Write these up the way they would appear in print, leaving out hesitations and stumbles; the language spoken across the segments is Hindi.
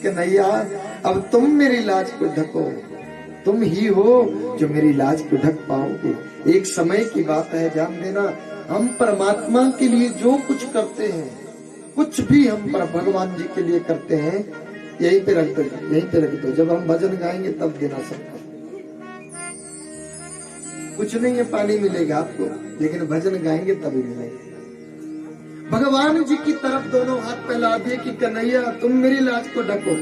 कन्हैया अब तुम मेरी लाज को ढको, तुम ही हो जो मेरी लाज को ढक पाओगे। एक समय की बात है, ध्यान देना, हम परमात्मा के लिए जो कुछ करते हैं, कुछ भी हम पर भगवान जी के लिए करते हैं, यहीं पे रख दो, यहीं पे रख दो। जब हम भजन गाएंगे तब देना सबको। कुछ नहीं है, पानी मिलेगा आपको, लेकिन भजन गाएंगे तभी मिलेगा। भगवान जी की तरफ दोनों हाथ फैला दिए कि कन्हैया तुम मेरी लाज को ढको।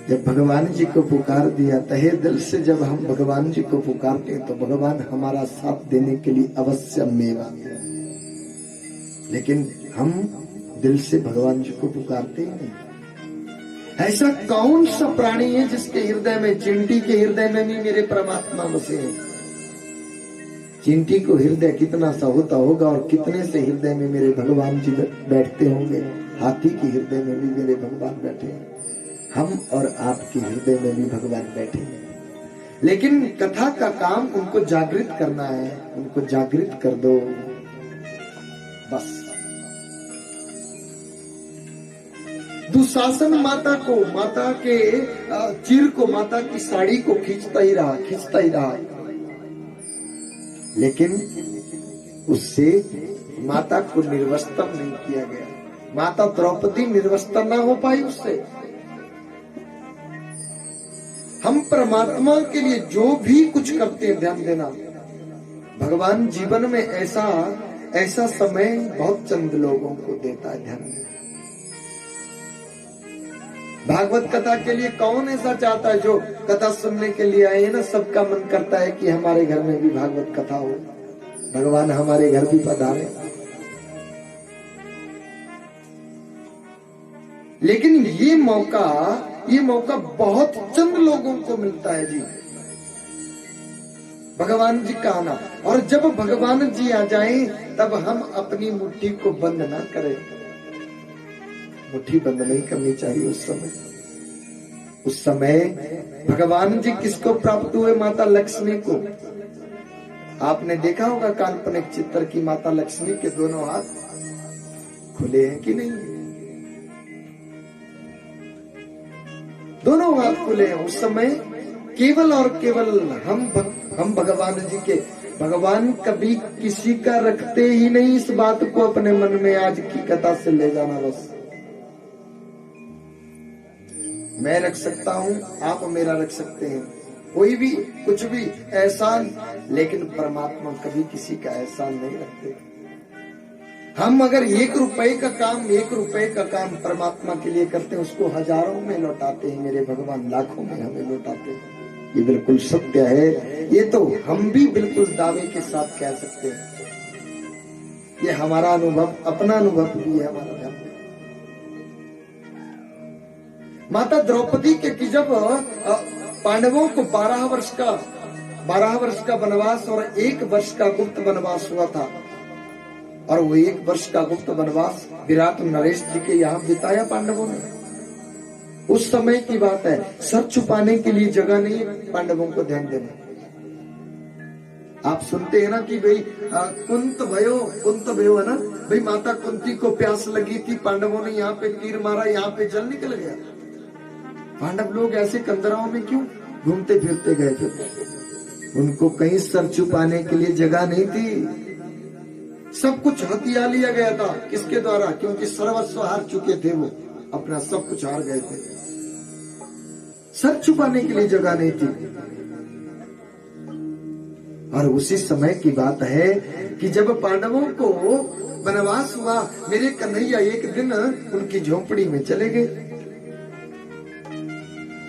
जब भगवान जी को पुकार दिया, तहे दिल से जब हम भगवान जी को पुकारते हैं तो भगवान हमारा साथ देने के लिए अवश्य मेवा। लेकिन हम दिल से भगवान जी को पुकारते ही नहीं। ऐसा कौन सा प्राणी है जिसके हृदय में, चिंटी के हृदय में भी मेरे परमात्मा बसे हैं। चिंटी को हृदय कितना सा होता होगा और कितने से हृदय में मेरे भगवान जी बैठते होंगे। हाथी के हृदय में भी मेरे भगवान बैठे हैं, हम और आपके हृदय में भी भगवान बैठे हैं। लेकिन कथा का काम उनको जागृत करना है, उनको जागृत कर दो बस। दुशासन माता को, माता के चिर को, माता की साड़ी को खींचता ही रहा, खींचता ही रहा, लेकिन उससे माता को निर्वस्त्र नहीं किया गया। माता द्रौपदी निर्वस्त्र ना हो पाई उससे। हम परमात्मा के लिए जो भी कुछ करते हैं, ध्यान देना, भगवान जीवन में ऐसा समय बहुत चंद लोगों को देता है। ध्यान देना, भागवत कथा के लिए कौन ऐसा चाहता है? जो कथा सुनने के लिए आए हैं ना, सबका मन करता है कि हमारे घर में भी भागवत कथा हो, भगवान हमारे घर भी पधारे। लेकिन ये मौका बहुत चंद लोगों को मिलता है जी, भगवान जी का आना। और जब भगवान जी आ जाएं तब हम अपनी मुट्ठी को बंद ना करें। मुट्ठी बंद नहीं करनी चाहिए उस समय भगवान जी किसको प्राप्त हुए? माता लक्ष्मी को। आपने देखा होगा काल्पनिक चित्र की माता लक्ष्मी के दोनों हाथ खुले हैं कि नहीं? दोनों हाथ खुले हैं। उस समय केवल और केवल हम भगवान जी के, भगवान कभी किसी का रखते ही नहीं। इस बात को अपने मन में आज की कथा से ले जाना बस। मैं रख सकता हूं, आप मेरा रख सकते हैं, कोई भी कुछ भी एहसान, लेकिन परमात्मा कभी किसी का एहसान नहीं रखते। हम अगर 1 रुपए का काम परमात्मा के लिए करते हैं, उसको हजारों में लौटाते हैं मेरे भगवान, लाखों में हमें लौटाते हैं। ये biल्कुल सत्य है। ये तो हम भी बिल्कुल दावे के साथ कह सकते हैं। ये हमारा अनुभव, अपना अनुभव भी है हमारा। माता द्रौपदी के कि जब पांडवों को 12 वर्ष का वनवास और 1 वर्ष का गुप्त वनवास हुआ था, और वो 1 वर्ष का गुप्त वनवास विराट नरेश जी के यहाँ बिताया पांडवों ने। उस समय की बात है, सर छुपाने के लिए जगह नहीं पांडवों को। ध्यान देना, आप सुनते हैं ना कि भाई कुंत भयो है ना भाई, माता कुंती को प्यास लगी थी, पांडवों ने यहाँ पे तीर मारा, यहाँ पे जल निकल गया। पांडव लोग ऐसे कंदराओं में क्यों घूमते फिरते गए थे? उनको कहीं सर छुपाने के लिए जगह नहीं थी। सब कुछ हथिया लिया गया था। किसके द्वारा? क्योंकि सर्वस्व हार चुके थे, वो अपना सब कुछ हार गए थे। सर छुपाने के लिए जगह नहीं थी। और उसी समय की बात है कि जब पांडवों को वनवास हुआ, मेरे कन्हैया एक दिन उनकी झोपड़ी में चले गए,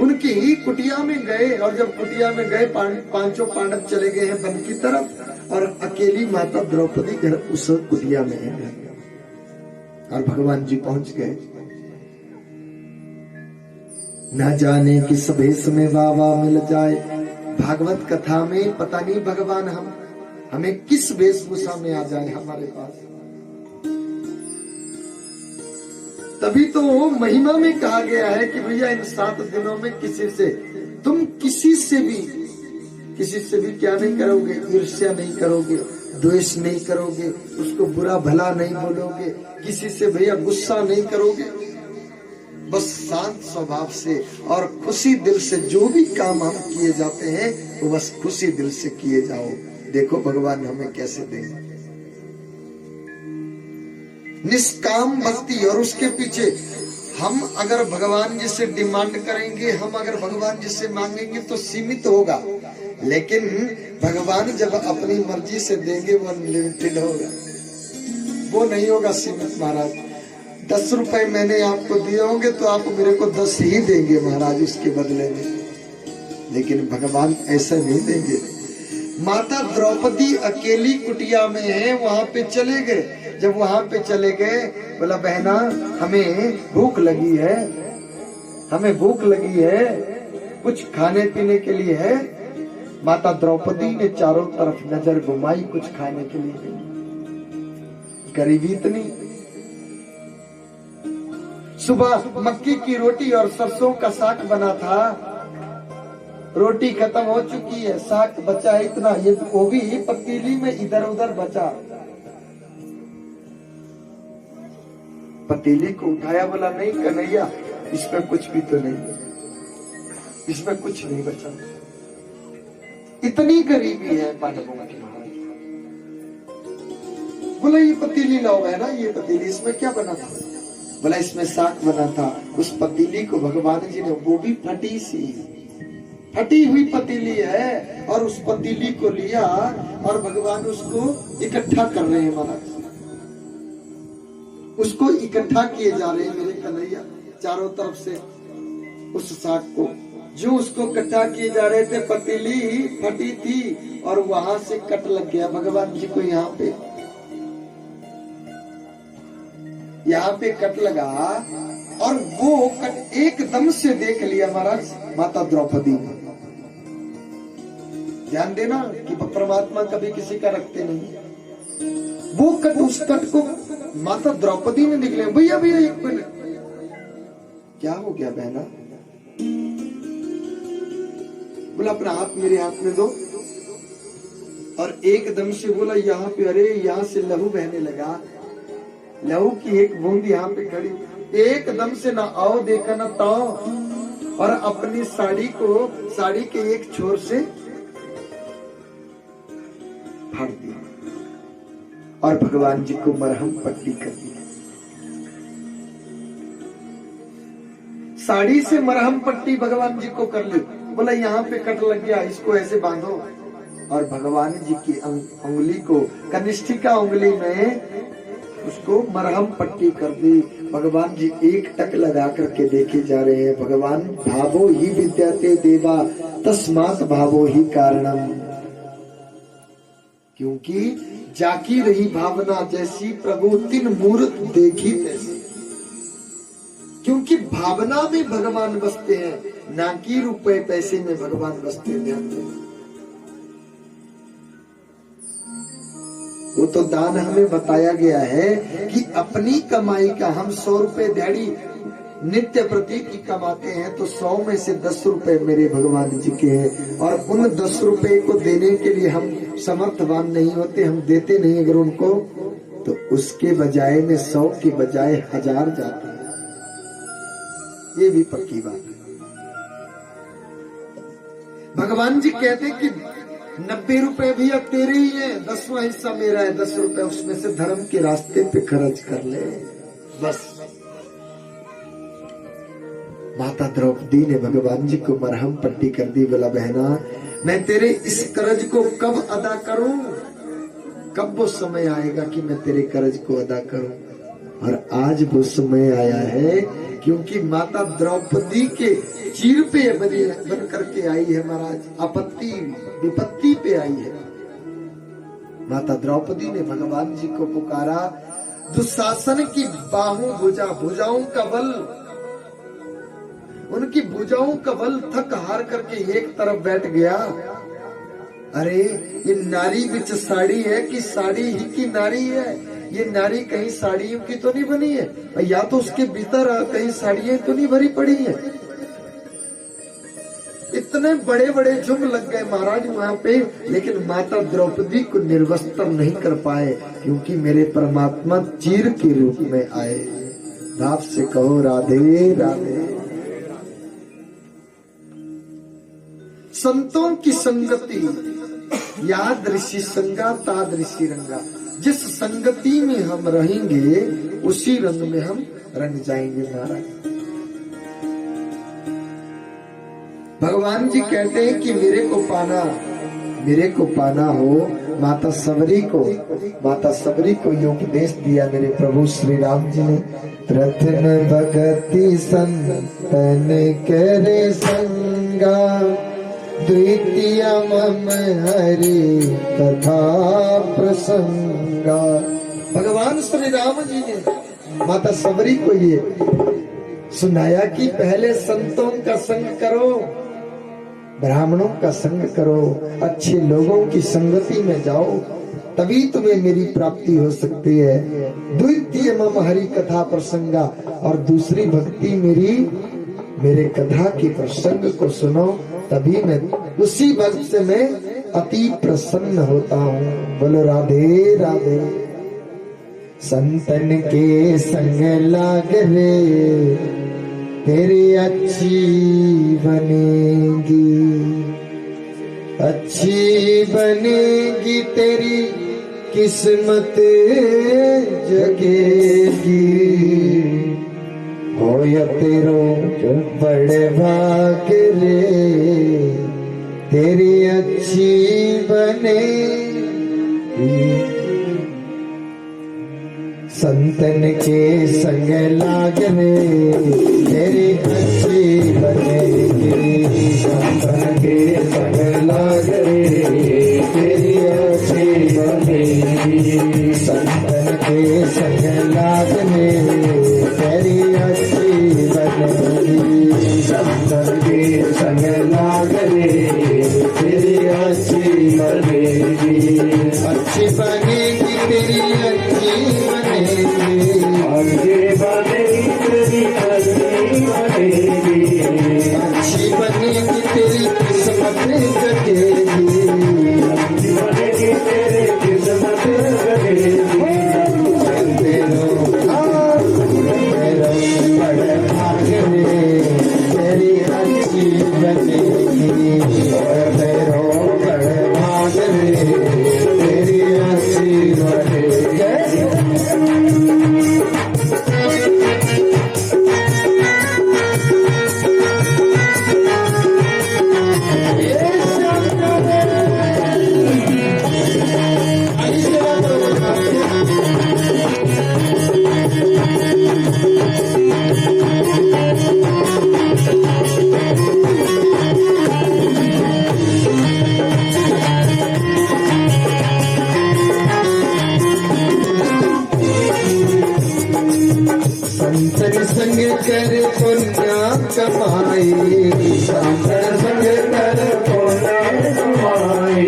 उनकी कुटिया में गए। और जब कुटिया में गए, 5 पांडव चले गए हैं वन की तरफ, और अकेली माता द्रौपदी घर उस कुटिया में है। और भगवान जी पहुंच गए। न जाने किस भेष में वावा मिल जाए। भागवत कथा में पता नहीं भगवान हमें किस वेशभूषा में आ जाए हमारे पास। तभी तो महिमा में कहा गया है कि भैया इन 7 दिनों में तुम किसी से भी क्या नहीं करोगे? ईर्ष्या नहीं करोगे, द्वेष नहीं करोगे, उसको बुरा भला नहीं बोलोगे, किसी से भैया गुस्सा नहीं करोगे। बस शांत स्वभाव से और खुशी दिल से जो भी काम हम किए जाते हैं वो बस खुशी दिल से किए जाओ। देखो भगवान हमें कैसे देंगे। निष्काम भक्ति, और उसके पीछे हम अगर भगवान जी से डिमांड करेंगे, हम अगर भगवान जी से मांगेंगे तो सीमित होगा, लेकिन भगवान जब अपनी मर्जी से देंगे वो अनलिमिटेड होगा, वो नहीं होगा सीमित। महाराज 10 रुपए मैंने आपको दिए होंगे तो आप मेरे को 10 ही देंगे महाराज उसके बदले में, लेकिन भगवान ऐसा नहीं देंगे। माता द्रौपदी अकेली कुटिया में है, वहां पे चले गए। जब वहां पे चले गए, बोला बहना हमें भूख लगी है, हमें भूख लगी है, कुछ खाने पीने के लिए है। माता द्रौपदी ने चारों तरफ नजर घुमाई, कुछ खाने के लिए नहीं, गरीबी इतनी। सुबह मक्की की रोटी और सरसों का साग बना था, रोटी खत्म हो चुकी है, साग बचा है इतना, ये वो भी पतीली में इधर उधर बचा। पतीली को उठाया, बोला नहीं कन्हैया इसमें कुछ भी तो नहीं, इसमें कुछ नहीं बचा। इतनी गरीबी है पांडवों की। बोला ये पतीली लाओ है ना, ये पतीली, इसमें क्या बना था? बोला इसमें साग बना था। उस पतीली को भगवान जी ने, वो भी फटी सी फटी हुई पतीली है, और उस पतीली को लिया और भगवान उसको इकट्ठा कर रहे हैं महाराज, उसको इकट्ठा किए जा रहे हैं मेरे कन्हैया चारों तरफ से। उस साग को जो उसको इकट्ठा किए जा रहे थे, पतीली फटी थी और वहां से कट लग गया भगवान जी को, यहाँ पे कट लगा, और वो कट एकदम से देख लिया महाराज माता द्रौपदी ने। ध्यान देना कि परमात्मा कभी किसी का रखते नहीं। वो कट, उस कट को माता द्रौपदी ने देख लिया। भैया भैया एक मिनट, क्या हो गया बहना? बोला अपना हाथ मेरे हाथ में दो, और एकदम से बोला यहाँ पे, अरे यहाँ से लहू बहने लगा, लहू की एक बूंद यहाँ पे खड़ी, एकदम से ना आओ देखा ना ताओ, और अपनी साड़ी को, साड़ी के एक छोर से फाड़ दिया और भगवान जी को मरहम पट्टी कर दी। साड़ी से मरहम पट्टी भगवान जी को कर ली। बोला यहाँ पे कट लग गया, इसको ऐसे बांधो, और भगवान जी की उंगली को, कनिष्ठिका उंगली में उसको मरहम पट्टी कर दी। भगवान जी एक टक लगा करके देखे जा रहे हैं। भगवान भावो ही विद्यते देवा तस्मात् भावो ही कारणम, क्योंकि जाकी रही भावना जैसी प्रभु तिन मूर्त देखी तैसी। क्योंकि भावना में भगवान बसते हैं, ना कि रुपए पैसे में भगवान बसते हैं। वो तो दान हमें बताया गया है कि अपनी कमाई का हम 100 रुपए दिहाड़ी नित्य प्रति की कमाते हैं, तो 100 में से 10 रुपए मेरे भगवान जी के हैं, और उन 10 रुपए को देने के लिए हम समर्थवान नहीं होते, हम देते नहीं अगर उनको, तो उसके बजाय में 100 के बजाय 1000 जाते हैं। ये भी पक्की बात है। भगवान जी कहते कि 90 रुपए भी अब तेरे ही है, 10वां हिस्सा मेरा है, 10 रुपए उसमें से धर्म के रास्ते पे खर्च कर ले बस। माता द्रौपदी ने भगवान जी को मरहम पट्टी कर दी। बोला बहना मैं तेरे इस कर्ज को कब अदा करूं? कब वो समय आएगा कि मैं तेरे कर्ज को अदा करूं? और आज वो समय आया है, क्योंकि माता द्रौपदी के चीर पे बन करके आई है महाराज, आपत्ति विपत्ति पे आई है। माता द्रौपदी ने भगवान जी को पुकारा। दुशासन की बाहों भुजाओं का बल, उनकी भुजाओं का बल थक हार करके एक तरफ बैठ गया। अरे ये नारी बिच साड़ी है कि साड़ी ही की नारी है? ये नारी कहीं साड़ियों की तो नहीं बनी है, या तो उसके भीतर कहीं साड़ियां तो नहीं भरी पड़ी है। इतने बड़े बड़े जुग लग गए महाराज वहां पे, लेकिन माता द्रौपदी को निर्वस्त्र नहीं कर पाए, क्योंकि मेरे परमात्मा चीर के रूप में आए। आपसे कहो राधे राधे। संतों की संगति याद ऋषि संगा ताद ऋषि रंगा। जिस संगति में हम रहेंगे उसी रंग में हम रंग जाएंगे महाराज। भगवान जी कहते हैं कि मेरे को पाना हो। माता सबरी को ये उपदेश दिया मेरे प्रभु श्री राम जी ने। प्रथम भगति संतन करे संगा, द्वितीय मम हरि कथा प्रसंगा। भगवान श्री राम जी ने माता सबरी को ये सुनाया कि पहले संतों का संग करो, ब्राह्मणों का संग करो, अच्छे लोगों की संगति में जाओ, तभी तुम्हें मेरी प्राप्ति हो सकती है। द्वितीय मम हरि कथा प्रसंगा, और दूसरी भक्ति मेरे कथा की प्रसंग को सुनो, तभी मैं उसी भक्त से मैं अति प्रसन्न होता हूँ। बोलो राधे राधे। संतन के संग लाग रे तेरी अच्छी बनेगी तेरी किस्मत जगेगी। हो या तेरो बड़े भाग रे तेरी अच्छी बनेगी। संतन के संग लाग रे तेरी अच्छी बनेगी। संतन के संग लाग रे तेरी अच्छी बनेगी। संतन के संग लाग रे तेरी अच्छी बनेगी। संतन के संग लाग रे तेरी अच्छी बनेगी। अच्छी बनेगी तेरी अच्छी आगे बनेगी तेरी अच्छी बनेगी। अच्छी बनेगी तेरी किस्मत जगेगी। अच्छी बनेगी तेरी किस्मत जगेगी। बड़े भाग में तेरी अच्छी बनेगी। तेरो बड़े भाग में तेरी अच्छी बनेगी। संतन संग कर पुण्य कमाए। संतन संग कर पुण्य कमाए।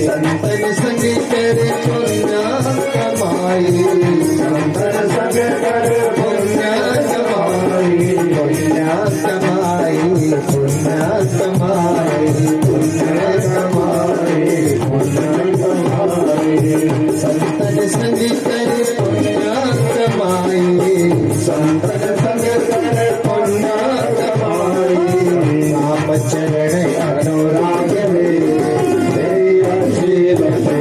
संतन संग कर पुण्य कमाए। संतन संग कर पुण्य कमाए। पुण्य कमाए पुण्य कमाए पुण्य कमाए पुण्य कमाए। संतन संग कर पुण्य कमाए। संतन संग कर पुण्य कमाए। राम चरण अनुराग में तेरी अच्छी बनेगी।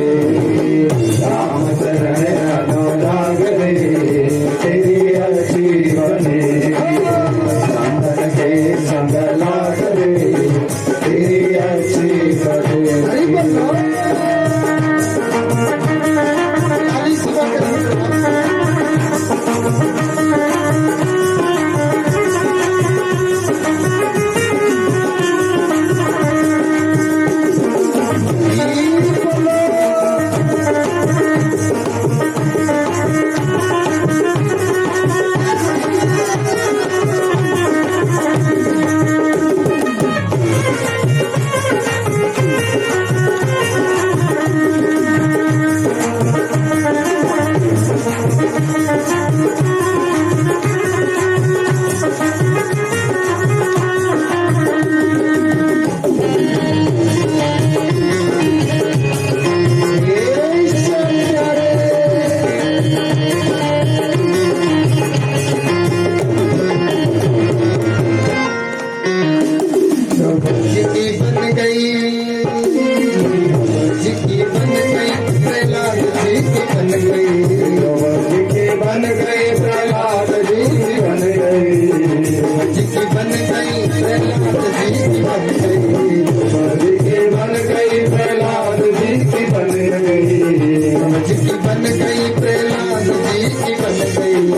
गई, जी की बन गई प्रहलाद जी की बन गई, जी की बन गई प्रहलाद जी की बन गई, जी की बन गई प्रहलाद जी की बन गई, जी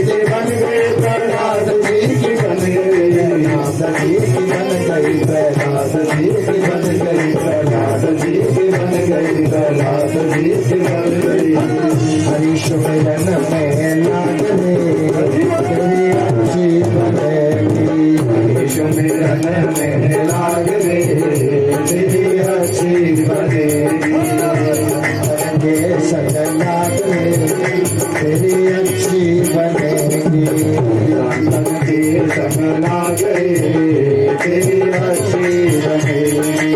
की बन गई प्रहलाद जी की बन गई, जी की बन गई प्रहलाद जी की बन गई, प्रहलाद जी की बन गई, प्रहलाद जी की बन गई। हरि सुमिरन में लाग रे तेरी अच्छी बनेगी, हरि सुमिरन में लाग रे तेरी अच्छी बनेगी, ये संग लाग रे तेरी अच्छी बनेगी, के संग लाग रे तेरी अच्छी बनेगी।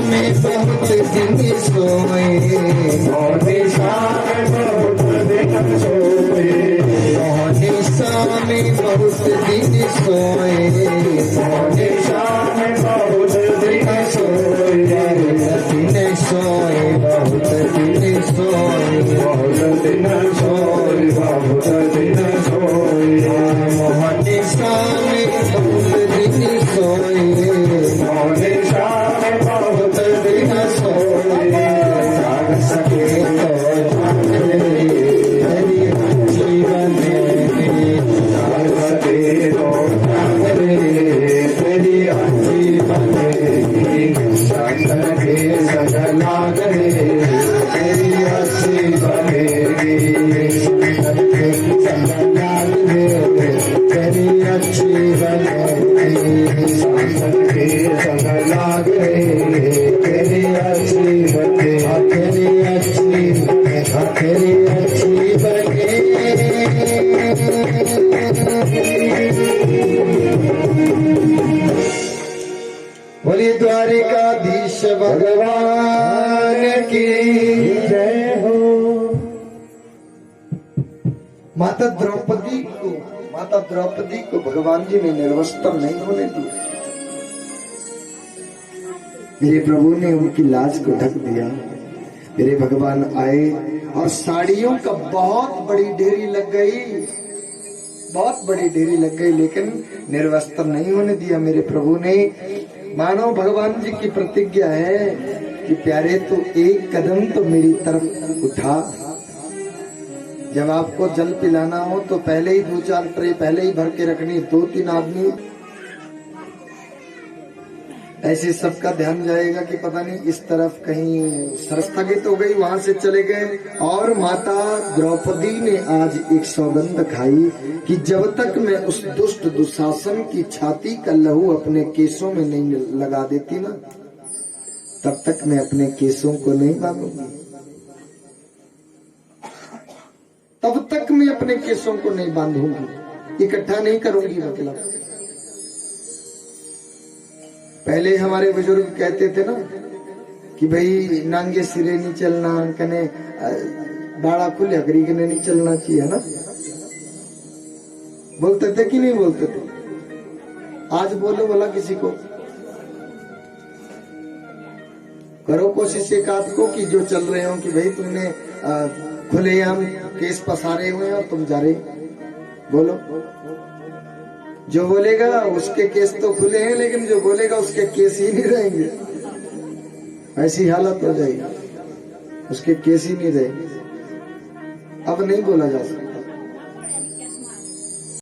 में बहुत दिन सोए, निशा में बहुत दिन सोए, निशा में बहुत दिन सोए, निशा में बहुत दिन सोए, दिन सोए बहुत दिन सोए, बहुत दिन सोए, बहुत दिन सोए, निशा में बहुत दिन सोए, निशा में बहुत दिन सोए, जाग सके तो जाग रे तेरी अच्छी बनेगी, जाग सके तो जाग रे तेरी अच्छी बनेगी, शंकर के संग लाग रे तेरी अच्छी बनेगी, शंकर के संग लाग रे तेरी अच्छी बनेगी, शंकर के संग लाग रे तेरी अच्छी बनेगी, तेरी अच्छी बने। बोलिए द्वारिकाधीश भगवान की जय हो। माता द्रौपदी को भगवान जी ने निर्वस्त्र नहीं होने दिया। मेरे प्रभु ने उनकी लाज को ढक दिया। मेरे भगवान आए और साड़ियों का बहुत बड़ी ढेरी लग गई, बहुत बड़ी ढेरी लग गई, लेकिन निर्वस्त्र नहीं होने दिया मेरे प्रभु ने। मानो भगवान जी की प्रतिज्ञा है कि प्यारे तू एक कदम तो मेरी तरफ उठा। जब आपको जल पिलाना हो तो पहले ही 2-4 ट्रे पहले ही भर के रखनी, 2-3 आदमी ऐसे सबका ध्यान जाएगा कि पता नहीं इस तरफ कहीं सरस्थगित हो गई, वहां से चले गए। और माता द्रौपदी ने आज एक सौगंध खाई कि जब तक मैं उस दुष्ट दुशासन की छाती का लहू अपने केसों में नहीं लगा देती ना, तब तक मैं अपने केसों को नहीं बांधूंगी, तब तक मैं अपने केसों को नहीं बांधूंगी, इकट्ठा नहीं करूंगी। मतलब पहले हमारे बुजुर्ग कहते थे ना कि भाई नांगे सिरे नहीं चलना, कने बाड़ा खुले हकरी के नहीं चलना चाहिए, है ना? बोलते थे कि नहीं बोलते थे? आज बोलो बोला किसी को, करो कोशिश एक आध को कि जो चल रहे हो कि भाई तुमने खुलेआम केस पसारे हुए हैं और तुम जा रहे, बोलो। जो बोलेगा उसके केस तो खुले हैं, लेकिन जो बोलेगा उसके केस ही नहीं रहेंगे। ऐसी हालत हो जाएगी, उसके केस ही नहीं रहेंगे। अब नहीं बोला जा सकता।